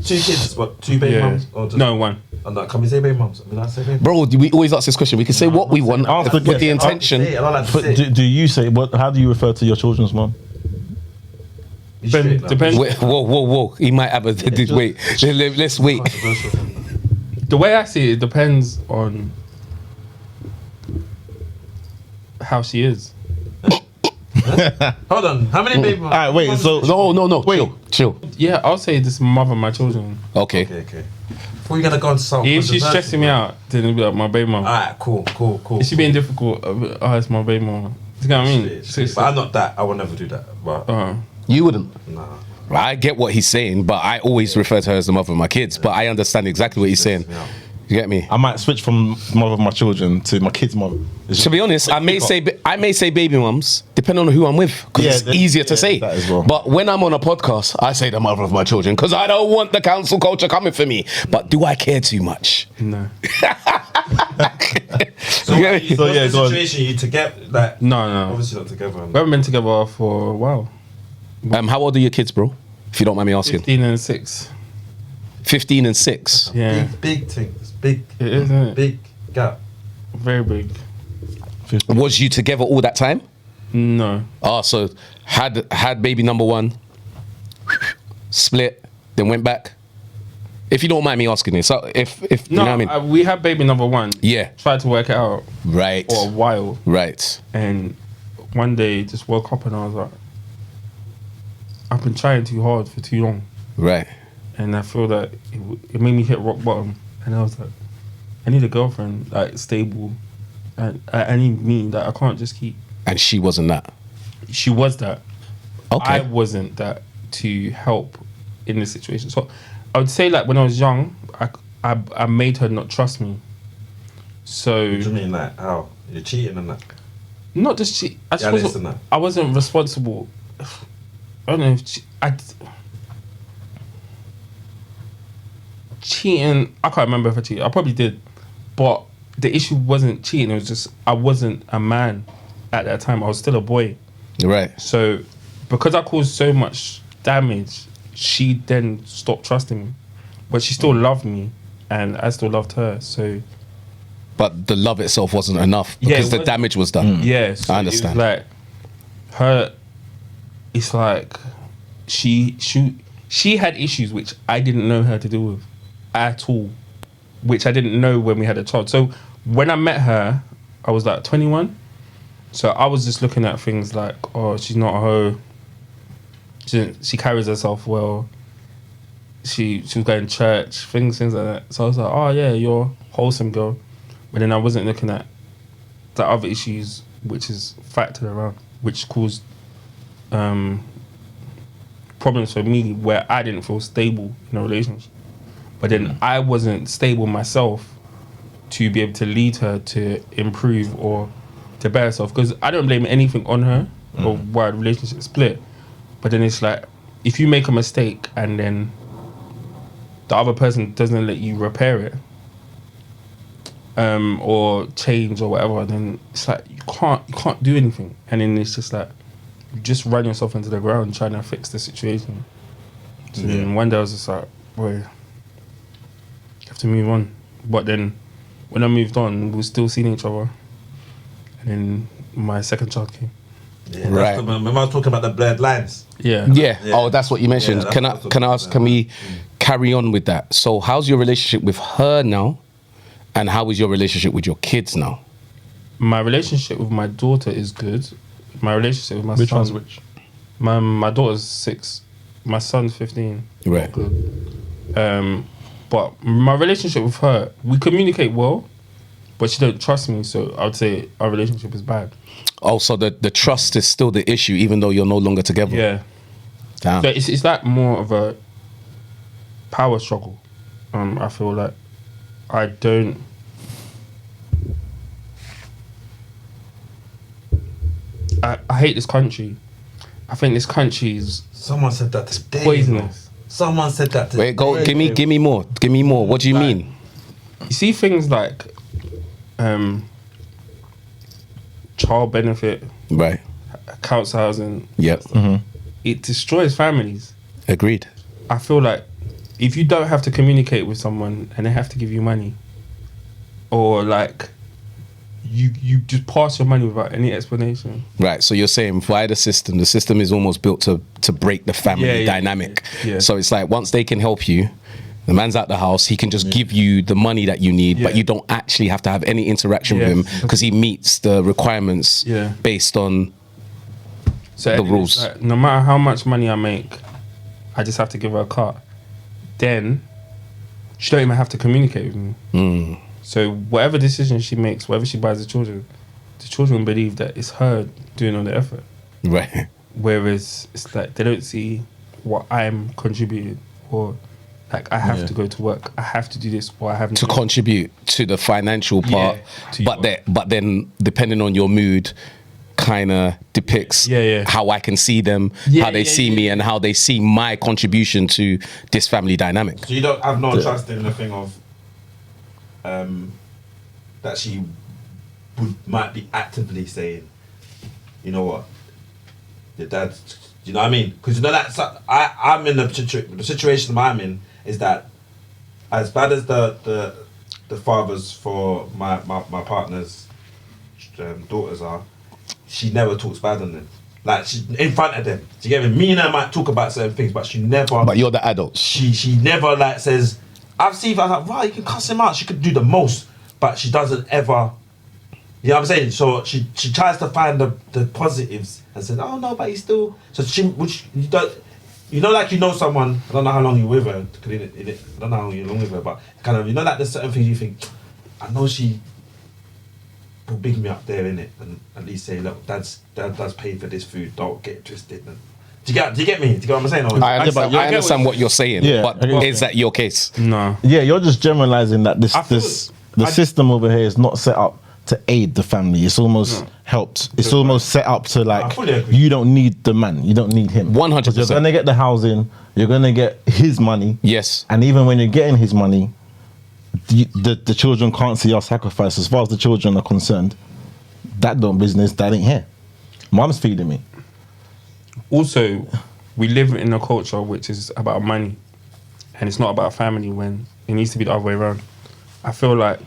Two kids, what? Two baby mums? Or just, No, one. Oh, no, can we say baby mums? Can I say baby? Bro, we always ask this question. We can say what we want with the intention. I don't like to say it. Do you say what? How do you refer to your children's mum? Depends. Whoa. He might have a. Wait. Let's wait. The way I see it depends on how she is. Hold on. How many baby mums? Alright, wait. So No. Wait. Chill. Yeah, I'll say this mother of my children. Okay. Okay. Before you gonna go on something. If she's stressing me out, then it'll be like my baby mom. Alright, cool. If she being difficult, it's my baby mom. You know what I mean? But I'm not that. I would never do that. But You wouldn't. nah. I get what he's saying, but I always refer to her as the mother of my kids. But I understand exactly what he's saying. Yeah. You get me? I might switch from mother of my children to my kids' mother. To be honest, I may say baby mums, depending on who I'm with, because it's easier to say. That as well. But when I'm on a podcast, I say the mother of my children because I don't want the council culture coming for me. But do I care too much? No. So yeah, what's go the on. situation? You together? Like, No. obviously not together. We haven't been together for a while. How old are your kids, bro? If you don't mind me asking. 15 and 6. 15 and 6. Yeah. Big things. Big. It is, isn't it? Big gap. Very big. Was you together all that time? No. So had baby number one, split, then went back. If you don't mind me asking this, so if you know what I mean. We had baby number one. Yeah. Tried to work it out Right. for a while. Right. And one day just woke up and I was like, I've been trying too hard for too long. Right. And I feel that it made me hit rock bottom. And I was like, I need a girlfriend, like stable. And I need me, that I can't just keep. And she wasn't that. She was that. Okay. I wasn't that to help in this situation. So I would say, like, when I was young, I made her not trust me. So What do you mean that? How? You're cheating and that? not just cheat. Listen. I wasn't responsible. I don't know if cheating. I can't remember if I cheated. I probably did, but the issue wasn't cheating. It was just I wasn't a man at that time. I was still a boy. Right. So because I caused so much damage, she then stopped trusting me. But she still loved me, and I still loved her. So But the love itself wasn't enough because the damage was done. yeah, so I understand. It was like her. It's like she had issues which I didn't know how to deal with at all, which I didn't know when we had a child. So when I met her, I was like 21. So I was just looking at things like, oh, she's not a hoe. She carries herself well. She was going to church, things like that. So I was like, oh yeah, you're a wholesome girl. But then I wasn't looking at the other issues which is factored around, which caused problems for me where I didn't feel stable in a relationship. But then I wasn't stable myself to be able to lead her to improve or to better herself. Because I don't blame anything on her or why the relationship split. But then it's like, if you make a mistake and then the other person doesn't let you repair it, or change or whatever, then it's like you can't do anything. And then it's just like you just run yourself into the ground trying to fix the situation. So then one day I was just like, boy, you have to move on. But then when I moved on, we were still seeing each other. And then my second child came. Yeah, Right. Remember I was talking about the blurred lines? Yeah. Oh, that's what you mentioned. Yeah, can I ask? Can we carry on with that? So, how's your relationship with her now, and how is your relationship with your kids now? My relationship with my daughter is good. My relationship with my Which son. one's which? My daughter's 6. My son's 15. Right. Good. But my relationship with her, we communicate well, but she don't trust me. So I would say our relationship is bad. Also, the trust is still the issue, even though you're no longer together. Yeah. Damn. So it's like more of a power struggle. I feel like I hate this country. I think this country is Someone said that today. poisonous. Someone said that today. Wait, go. Give me more. Give me more. What do you mean? You see things like child benefit, Right. council housing. Yep. It destroys families. Agreed. I feel like if you don't have to communicate with someone and they have to give you money, or like you just pass your money without any explanation. Right. So you're saying via the system is almost built to break the family dynamic. Yeah. So it's like once they can help you, the man's out the house, he can just give you the money that you need, but you don't actually have to have any interaction with him because he meets the requirements based on the rules. Like, no matter how much money I make, I just have to give her a car. Then she don't even have to communicate with me. So whatever decision she makes, whatever she buys the children believe that it's her doing all the effort. Right. Whereas it's like they don't see what I'm contributing, or like I have to go to work, I have to do this, or I have to contribute to the financial part. But then depending on your mood, kind of depicts how I can see them, how they see me, and how they see my contribution to this family dynamic. So you don't have no trust in the thing of that she might be actively saying, you know what, your dad, you know what I mean? Because you know that I'm in the situation I'm in is that as bad as the fathers for my partner's daughters are, she never talks bad on them. Like she in front of them. Do you get me? Me and her might talk about certain things, but she never. But you're the adult. She never like says. I've seen her like, right, you can cuss him out. She could do the most, but she doesn't ever. You know what I'm saying? So she tries to find the positives and says, oh no, but he's still. So which you don't. You know, like you know someone. I don't know how long you're with her. I don't know how long you're with her, but kind of like there's certain things you think. I know she will big me up there in it, and at least say, look, dad does pay for this food. Don't get twisted. And, do you get me? Do you get what I'm saying? Or, I understand what you're saying, but is that your case? No. Yeah, you're just generalizing that the system over here is not set up to aid the family. It's almost helped. It's almost set up to like, you don't need the man. You don't need him. 100%. You're going to get the housing. You're going to get his money. Yes. And even when you're getting his money, the children can't see our sacrifice. As far as the children are concerned, that don't business, that ain't here. Mom's feeding me. Also, we live in a culture which is about money, and it's not about family, when it needs to be the other way around. I feel like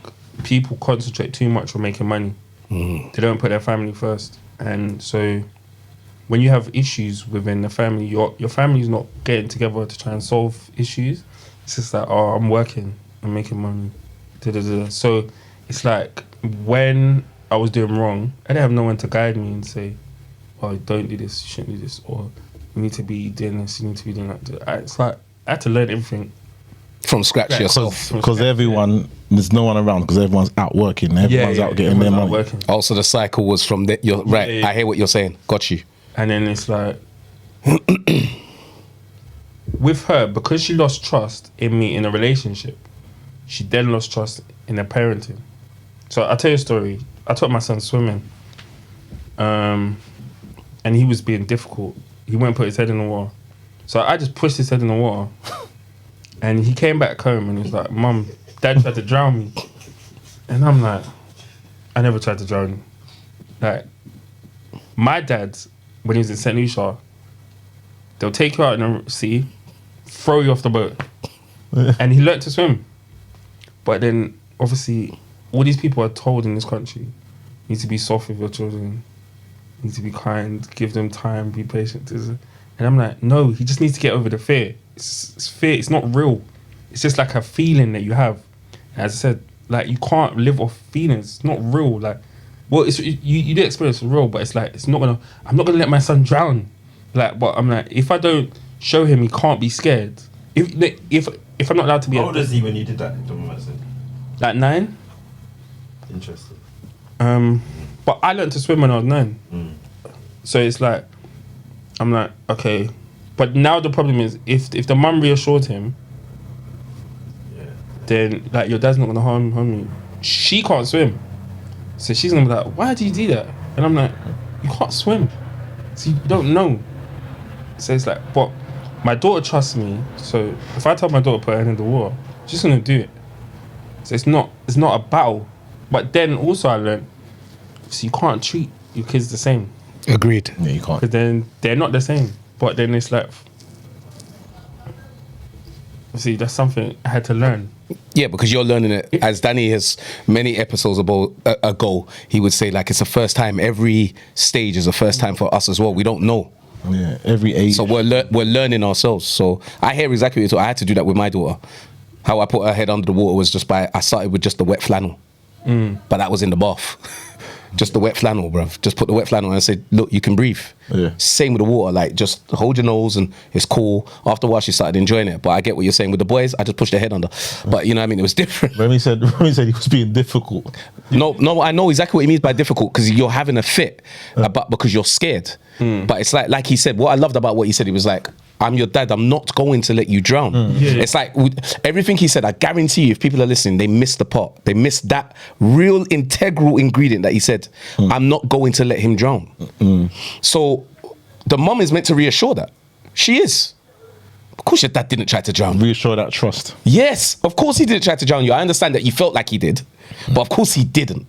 people concentrate too much on making money. They don't put their family first. And so when you have issues within the family, your family's not getting together to try and solve issues. It's just like, oh, I'm working, I'm making money. So it's like when I was doing wrong, I didn't have no one to guide me and say, oh, don't do this, you shouldn't do this, or you need to be doing this, you need to be doing that. It's like I had to learn everything from scratch yourself. Because everyone, there's no one around because everyone's out working. Everyone's out getting their money. Also, the cycle was from that. You're right. I hear what you're saying. Got you. And then it's like, with her, because she lost trust in me in a relationship, she then lost trust in her parenting. So I'll tell you a story. I taught my son swimming. And he was being difficult. He went and put his head in the water. So I just pushed his head in the water. And he came back home and he was like, Mum, Dad tried to drown me. And I'm like, I never tried to drown you. Like, my dad, when he was in St. Lucia, they'll take you out in the sea, throw you off the boat. And he learnt to swim. But then, obviously, all these people are told in this country, you need to be soft with your children, you need to be kind, give them time, be patient. And I'm like, no, he just needs to get over the fear. It's fear, it's not real. It's just like a feeling that you have. As I said, like, you can't live off feelings. It's not real. Like, well, it's you do experience it's real, but it's like, I'm not gonna let my son drown. Like, but I'm like, if I don't show him he can't be scared, if I'm not allowed to be. How old is he when you did that? Like 9. Interesting. But I learned to swim when I was 9. So it's like, I'm like, okay. But now the problem is, if the mum reassured him, then like, your dad's not gonna harm you. She can't swim, so she's gonna be like, why do you do that? And I'm like, you can't swim, so you don't know. So it's like, but my daughter trusts me, so if I tell my daughter to put her head in the water, she's gonna do it. So it's not a battle. But then also I learned, so you can't treat your kids the same. Agreed. Yeah, you can't. Because then they're not the same. But then it's like, See, that's something I had to learn. Yeah, because you're learning it. As Danny has many episodes ago, he would say like it's a first time. Every stage is a first time for us as well. We don't know. Yeah, every age. So we're learning ourselves. So I hear exactly what you're talking. I had to do that with my daughter. How I put her head under the water was I started with just the wet flannel. But that was in the bath. Just the wet flannel, bruv. Just put the wet flannel on and said, look, you can breathe. Yeah. Same with the water, like just hold your nose and it's cool. After a while, she started enjoying it. But I get what you're saying with the boys. I just pushed their head under. But you know what I mean? It was different. Remi said he was being difficult. No, I know exactly what he means by difficult because you're having a fit, but because you're scared. But it's like he said, what I loved about what he said, he was like, I'm your dad. I'm not going to let you drown. It's like everything he said, I guarantee you, if people are listening, they missed the part. They missed that real integral ingredient that he said, I'm not going to let him drown. So the mum is meant to reassure that. She is. Of course your dad didn't try to drown you. Reassure that trust. Yes, of course he didn't try to drown you. I understand that you felt like he did, but of course he didn't.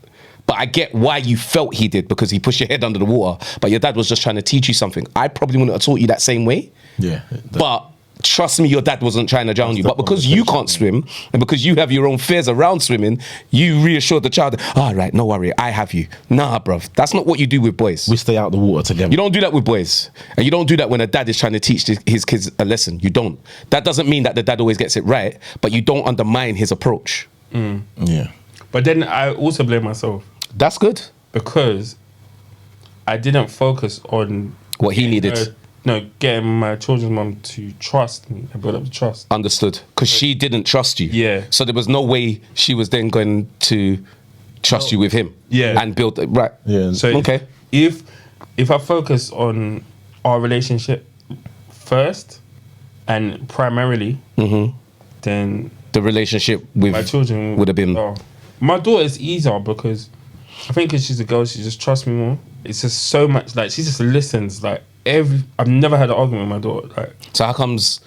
But I get why you felt he did, because he pushed your head under the water. But your dad was just trying to teach you something. I probably wouldn't have taught you that same way. Yeah. But trust me, your dad wasn't trying to drown you. But because you can't swim, and because you have your own fears around swimming, you reassured the child, all right, no worry, I have you. Nah, bruv, that's not what you do with boys. We stay out the water together. You don't do that with boys. And you don't do that when a dad is trying to teach his kids a lesson. You don't. That doesn't mean that the dad always gets it right, but you don't undermine his approach. Yeah. But then I also blame myself. That's good. Because I didn't focus on what he needed. Getting my children's mum to trust me and build up the trust. Understood. Because she didn't trust you. Yeah. So there was no way she was then going to trust you with him. Yeah. And build it. Right. Yeah. So okay. If I focus on our relationship first and primarily, then the relationship with my children would have been. My daughter is easier because I think because she's a girl, she just trusts me more. It's just so much, like, she just listens. Like, I've never had an argument with my daughter. Like, so how comes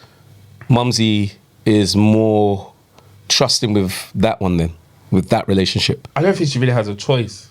Mumsy is more trusting with that one then, with that relationship? I don't think she really has a choice.